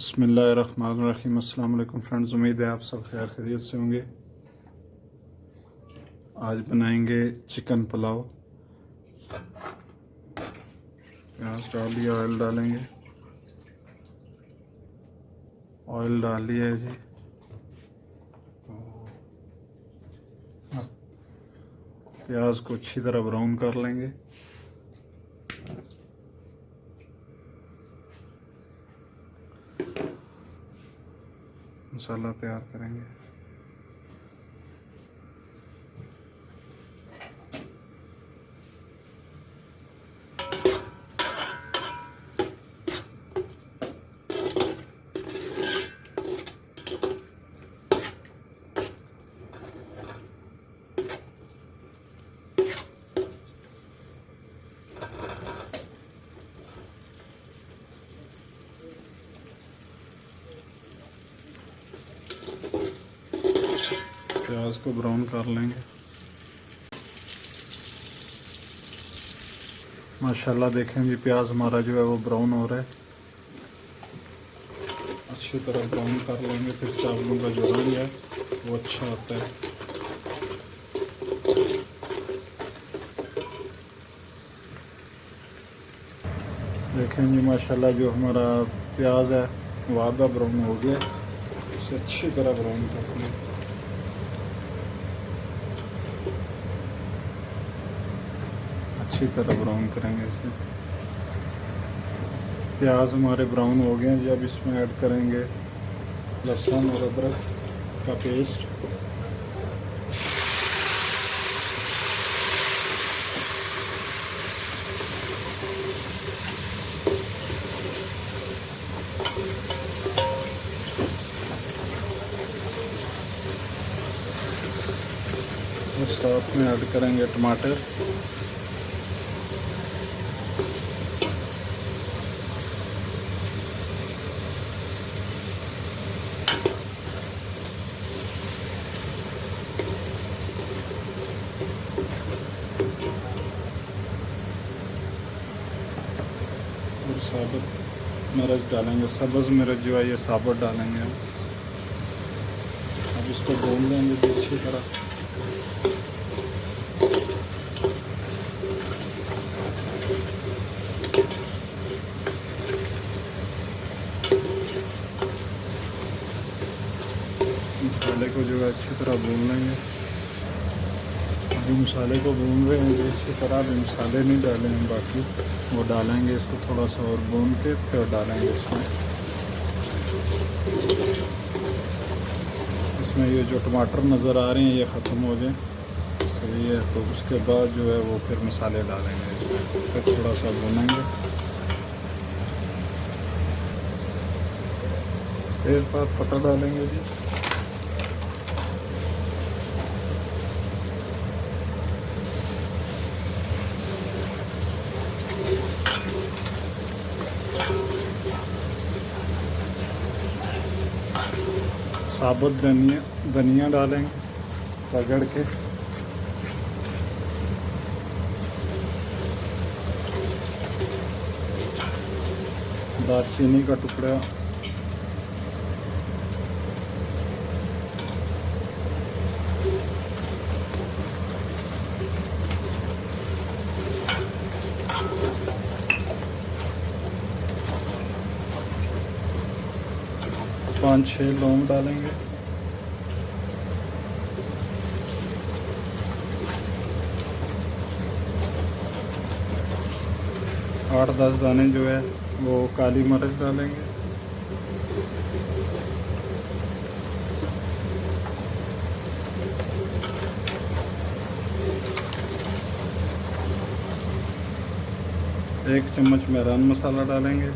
बिस्मिल्लाहिर्रहमानिर्रहीम। अस्सलाम वालेकुम फ्रेंड्स, उम्मीद है आप सब खैर खैरियत से होंगे। आज बनाएंगे चिकन पुलाव। प्याज डाल दिया, ऑयल डालेंगे। ऑयल डाल लिया है जी। प्याज को अच्छी तरह ब्राउन कर लेंगे। मसाला तैयार करेंगे। प्याज को ब्राउन कर लेंगे। माशाल्लाह देखें जी, प्याज हमारा जो है वो ब्राउन हो रहा है। अच्छी तरह ब्राउन कर लेंगे, फिर चावलों का जो रंग है वो अच्छा होता है। देखें जी, माशाल्लाह जो हमारा प्याज है वो आधा ब्राउन हो गया। इसे अच्छी तरह ब्राउन कर लें। अच्छी तरह ब्राउन करेंगे इसे। प्याज हमारे ब्राउन हो गए हैं जी। अब इसमें ऐड करेंगे लहसुन और अदरक का पेस्ट। और साथ में ऐड करेंगे टमाटर। और साबुत मिर्च डालेंगे। सब्ज़ मिर्च जो है ये साबुत डालेंगे। अब इसको भून लेंगे तो अच्छी तरह। मसाले को जो है अच्छी तरह भून लेंगे। अभी मसाले को भून रहे हैं अच्छी तरह। अभी मसाले नहीं डाले हैं, बाकी वो डालेंगे। इसको थोड़ा सा और भून के फिर डालेंगे इसमें ये जो टमाटर नज़र आ रहे हैं ये ख़त्म हो जाए, सही है। तो उसके बाद जो है वो फिर मसाले डालेंगे इसमें, फिर थोड़ा सा भूनेंगे। फिर बाद पता डालेंगे जी। साबुत धनिया डालेंगे रगड़ के। दालचीनी का टुकड़ा, पाँच छः लौंग डालेंगे। आठ दस दाने जो है वो काली मिर्च डालेंगे। एक चम्मच मेहरान मसाला डालेंगे।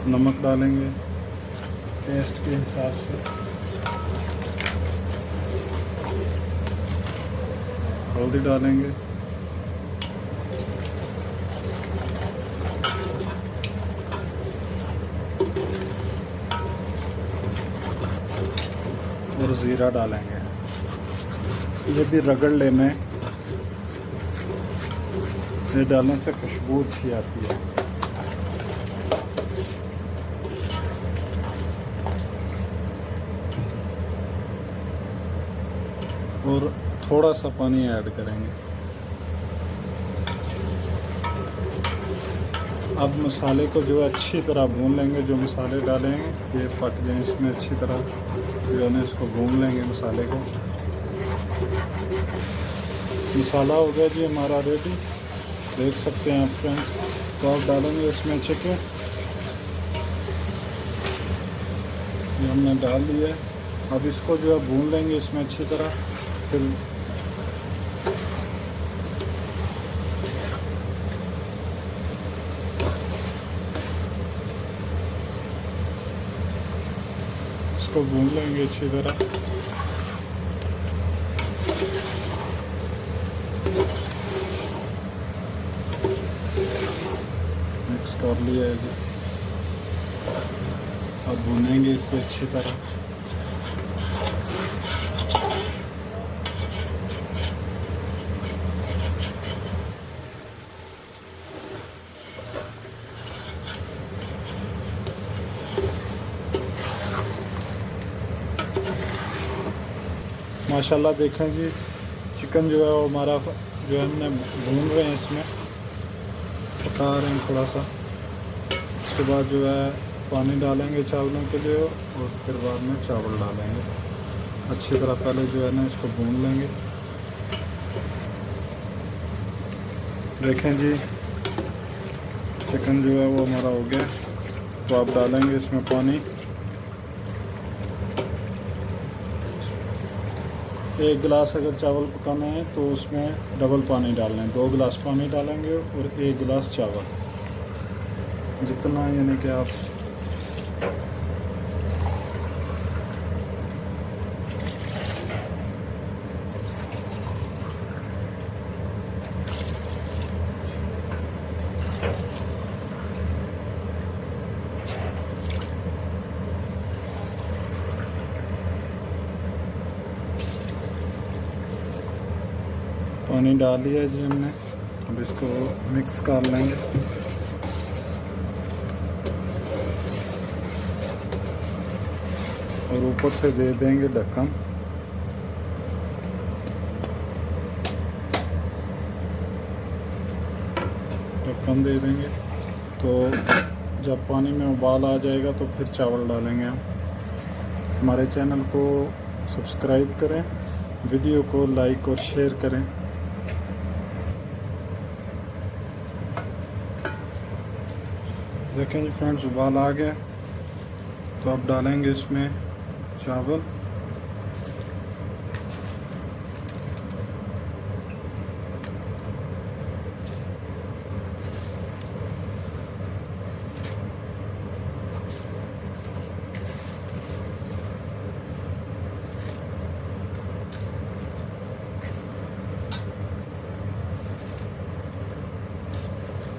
नमक डालेंगे टेस्ट के हिसाब से। हल्दी डालेंगे। और ज़ीरा डालेंगे। ये भी रगड़ लेना है, ये डालने से खुशबू अच्छी आती है। और थोड़ा सा पानी ऐड करेंगे। अब मसाले को जो है अच्छी तरह भून लेंगे। जो मसाले डालेंगे ये पक जाए इसमें, अच्छी तरह जो है ना इसको भून लेंगे मसाले को। मसाला हो गया जी हमारा रेडी, देख सकते हैं आप फ्रेंड्स। तो आप डालेंगे इसमें चिकन, ये हमने डाल दिया है। अब इसको जो है भून लेंगे इसमें अच्छी तरह। फिर इसको भून लेंगे अच्छी तरह। मिक्स कर लिया है जी। अब भूनेंगे इसे अच्छी तरह। माशाल्लाह देखें जी, चिकन जो है वो हमारा जो है हमने भून रहे हैं, इसमें पका रहे हैं थोड़ा सा। उसके बाद जो है पानी डालेंगे चावलों के लिए, और फिर बाद में चावल डालेंगे। अच्छी तरह पहले जो है ना इसको भून लेंगे। देखें जी चिकन जो है वो हमारा हो गया। तो आप डालेंगे इसमें पानी। 1 गिलास अगर चावल पकाना है तो उसमें डबल पानी डालना है। 2 गिलास पानी डालेंगे और 1 गिलास चावल, जितना यानी कि आप पानी डाल दिया जी हमने। अब इसको मिक्स कर लेंगे। और ऊपर से दे देंगे ढक्कन। ढक्कन दे देंगे। तो जब पानी में उबाल आ जाएगा तो फिर चावल डालेंगे हम। हमारे चैनल को सब्सक्राइब करें, वीडियो को लाइक और शेयर करें। देखें जी फ्रेंड्स, उबाल आ गया। तो अब डालेंगे इसमें चावल।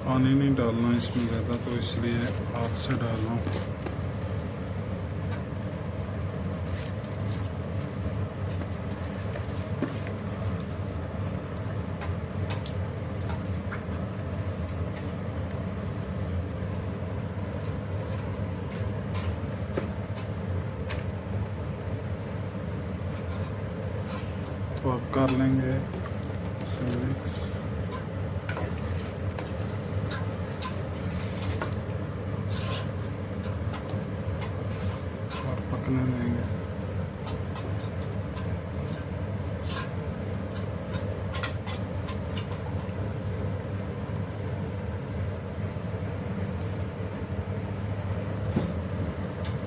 पानी नहीं डालना इसमें ज़्यादा, तो इसलिए हाथ से डाल रहा हूँ। तो अब कर लेंगे मिक्स। पकने देंगे।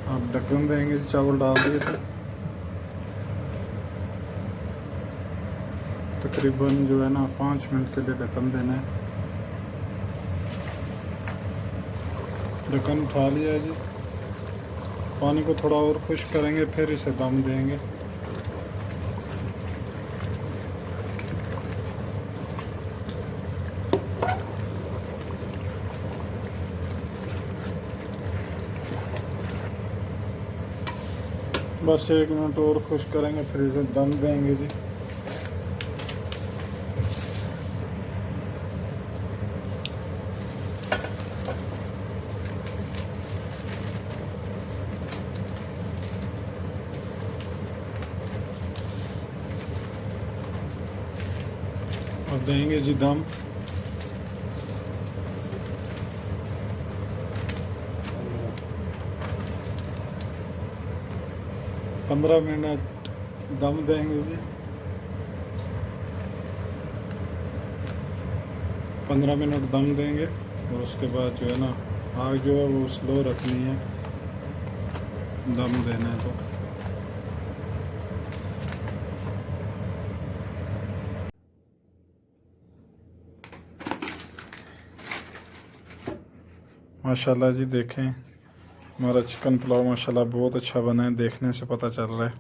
अब ढक्कन देंगे, चावल डाल दिए थे। तकरीबन जो है ना 5 मिनट के लिए ढक्कन देना है। ढक्कन उठा लिया है जी। पानी को थोड़ा और खुश्क करेंगे, फिर इसे दम देंगे। बस 1 मिनट और खुश्क करेंगे, फिर इसे दम देंगे जी। देंगे जी दम। पंद्रह मिनट दम देंगे जी। 15 मिनट दम देंगे और उसके बाद जो है ना आग जो है वो स्लो रखनी है, दम देना है तो। माशाल्लाह जी देखें, हमारा चिकन पुलाव माशाल्लाह बहुत अच्छा बना है, देखने से पता चल रहा है।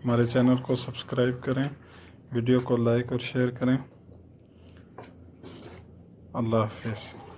हमारे चैनल को सब्सक्राइब करें, वीडियो को लाइक और शेयर करें। अल्लाह हाफिज़।